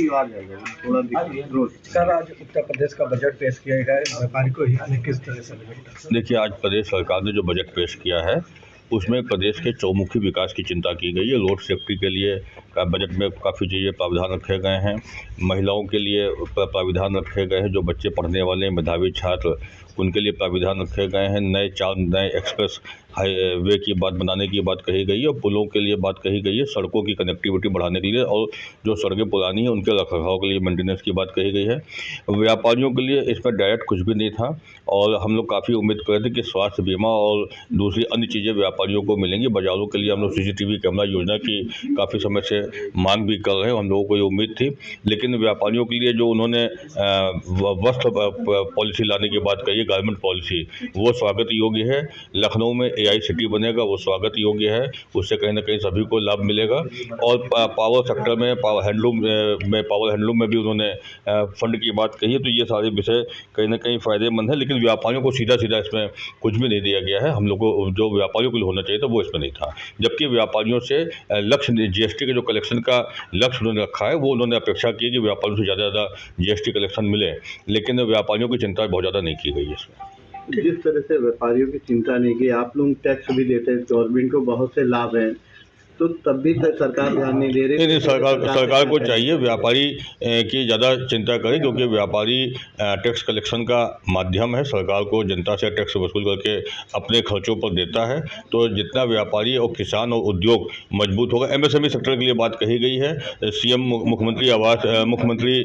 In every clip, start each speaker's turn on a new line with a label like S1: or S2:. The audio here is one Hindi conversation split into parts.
S1: आ जाएगा थोड़ा
S2: सर, आज उत्तर प्रदेश का बजट पेश किया गया है, व्यापारी को हित में किस तरह से लगेगा?
S3: देखिए, आज प्रदेश सरकार ने जो बजट पेश किया है उसमें प्रदेश के चौमुखी विकास की चिंता की गई है। रोड सेफ्टी के लिए बजट में काफ़ी चीज़ें प्रावधान रखे गए हैं। महिलाओं के लिए प्राविधान रखे गए हैं। जो बच्चे पढ़ने वाले हैं, मेधावी छात्र, उनके लिए प्राविधान रखे गए हैं। नए एक्सप्रेस हाईवे की बनाने की बात कही गई है और पुलों के लिए बात कही गई है। सड़कों की कनेक्टिविटी बढ़ाने के लिए और जो सड़कें पुरानी हैं उनके रखरखाव के लिए मेंटेनेंस की बात कही गई है। व्यापारियों के लिए इसमें डायरेक्ट कुछ भी नहीं था और हम लोग काफ़ी उम्मीद कर रहे थे कि स्वास्थ्य बीमा और दूसरी अन्य चीज़ें व्यापारियों को मिलेंगी। बाज़ारों के लिए हम लोग CCTV कैमरा योजना की काफ़ी समय से मांग भी कर रहे हैं। हम लोगों को ये उम्मीद थी, लेकिन व्यापारियों के लिए जो उन्होंने वस्त्र पॉलिसी लाने की बात कही है, गारमेंट पॉलिसी, वो स्वागत योग्य है। लखनऊ में AI सिटी बनेगा, वो स्वागत योग्य है। उससे कहीं ना कहीं सभी को लाभ मिलेगा। और पावर सेक्टर में पावर हैंडलूम में भी उन्होंने फंड की बात कही है। तो ये सारे विषय कहीं ना कहीं फ़ायदेमंद है, लेकिन व्यापारियों को सीधा इसमें कुछ भी नहीं दिया गया है। हम लोग को जो व्यापारियों के लिए होना चाहिए था वो इसमें नहीं था। जबकि व्यापारियों से लक्ष्य GST के जो कलेक्शन का लक्ष्य उन्होंने रखा है, वो उन्होंने अपेक्षा की कि व्यापारियों से ज़्यादा GST कलेक्शन मिले, लेकिन व्यापारियों की चिंता बहुत ज़्यादा नहीं की गई है इसमें।
S1: जिस तरह से व्यापारियों की चिंता नहीं की, आप लोग टैक्स भी देते हैं, गवर्नमेंट को बहुत से लाभ हैं, तो तब भी सरकार ध्यान नहीं दे रही।
S3: नहीं, सरकार को चाहिए व्यापारी की ज़्यादा चिंता करे, क्योंकि व्यापारी टैक्स कलेक्शन का माध्यम है। सरकार को जनता से टैक्स वसूल करके अपने खर्चों पर देता है। तो जितना व्यापारी और किसान और उद्योग मजबूत होगा। MSME सेक्टर के लिए बात कही गई है। CM मुख्यमंत्री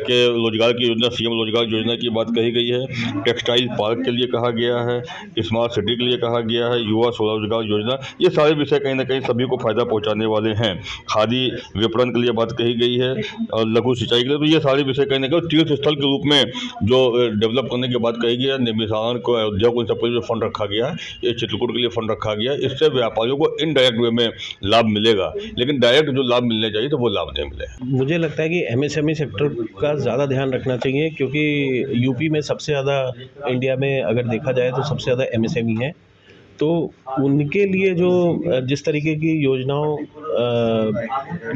S3: के रोजगार की योजना, CM रोजगार योजना की बात कही गई है। टेक्सटाइल पार्क के लिए कहा गया है, स्मार्ट सिटी के लिए कहा गया है, युवा स्वरोजगार योजना, ये सारे विषय कहीं ना कहीं सभी को फायदा पहुंचाने वाले हैं। खादी विपणन के लिए बात कही गई है और लघु सिंचाई के लिए। तो ये सारे विषय कहीं ना कहीं तीर्थ स्थल के रूप में जो डेवलप करने की बात कही गई है। निमिषारण को, अयोध्या को, इन सब के लिए फंड रखा गया है। ये चित्रकूट के लिए फंड रखा गया है। इससे व्यापारियों को इनडायरेक्ट वे में लाभ मिलेगा, लेकिन डायरेक्ट जो लाभ मिलने चाहिए तो वो लाभ नहीं मिले।
S2: मुझे लगता है कि MSME सेक्टर का ज़्यादा ध्यान रखना चाहिए, क्योंकि यूपी में सबसे ज़्यादा, इंडिया में अगर देखा जाए तो सबसे ज़्यादा MSME है। तो उनके लिए जो जिस तरीके की योजनाओं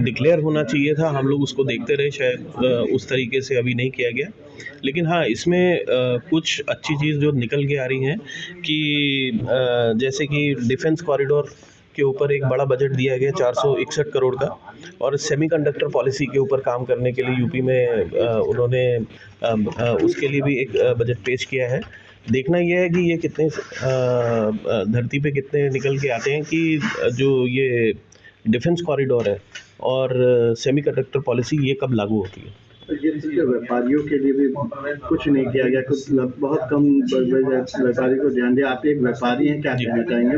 S2: डिक्लेयर होना चाहिए था, हम लोग उसको देखते रहे, शायद उस तरीके से अभी नहीं किया गया। लेकिन हाँ, इसमें कुछ अच्छी चीज़ जो निकल के आ रही हैं कि जैसे कि डिफेंस कॉरिडोर के ऊपर एक बड़ा बजट दिया गया 461 करोड़ का, और सेमीकंडक्टर पॉलिसी के ऊपर काम करने के लिए यूपी में उन्होंने उसके लिए भी एक बजट पेश किया है। देखना यह है कि ये कितने धरती पे कितने निकल के आते हैं कि जो ये डिफेंस कॉरिडोर है और सेमीकंडक्टर पॉलिसी ये कब लागू होती है।
S1: ये व्यापारियों के लिए भी कुछ नहीं किया गया, कुछ बहुत कम व्यापारी को ध्यान दिया। आप एक व्यापारी हैं, क्या कहना चाहेंगे?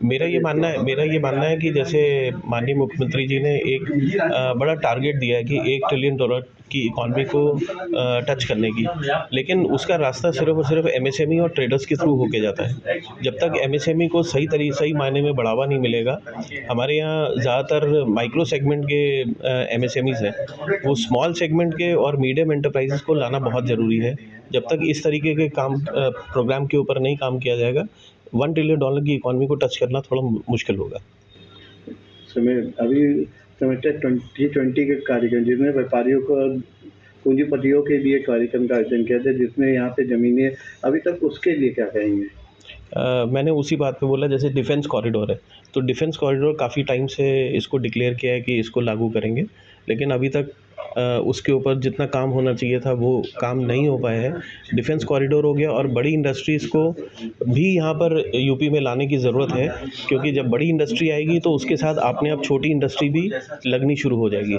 S2: मेरा ये मानना है कि जैसे माननीय मुख्यमंत्री जी ने एक बड़ा टारगेट दिया है कि $1 ट्रिलियन की इकॉनमी को टच करने की, लेकिन उसका रास्ता सिर्फ और सिर्फ MSME और ट्रेडर्स के थ्रू होके जाता है। जब तक MSME को सही मायने में बढ़ावा नहीं मिलेगा, हमारे यहाँ ज़्यादातर माइक्रो सेगमेंट के MSMEs हैं, वो स्मॉल सेगमेंट के और मीडियम एंटरप्राइजेस को लाना बहुत ज़रूरी है। जब तक इस तरीके के प्रोग्राम के ऊपर नहीं काम किया जाएगा, $1 ट्रिलियन की इकॉनमी को टच करना थोड़ा मुश्किल होगा।
S1: अभी 2020 के कार्यक्रम, जिसमें व्यापारियों को, पूंजीपतियों के लिए कार्यक्रम का आयोजन किया था, जिसमें यहाँ पे ज़मीनें अभी तक, उसके लिए क्या कहेंगे?
S2: मैंने उसी बात पे बोला, जैसे डिफेंस कॉरिडोर है, तो डिफेंस कॉरिडोर काफ़ी टाइम से इसको डिक्लेयर किया है कि इसको लागू करेंगे, लेकिन अभी तक उसके ऊपर जितना काम होना चाहिए था वो काम नहीं हो पाया है। डिफेंस कॉरिडोर हो गया और बड़ी इंडस्ट्रीज़ को भी यहाँ पर यूपी में लाने की ज़रूरत है, क्योंकि जब बड़ी इंडस्ट्री आएगी तो उसके साथ अपने आप छोटी इंडस्ट्री भी लगनी शुरू हो जाएगी।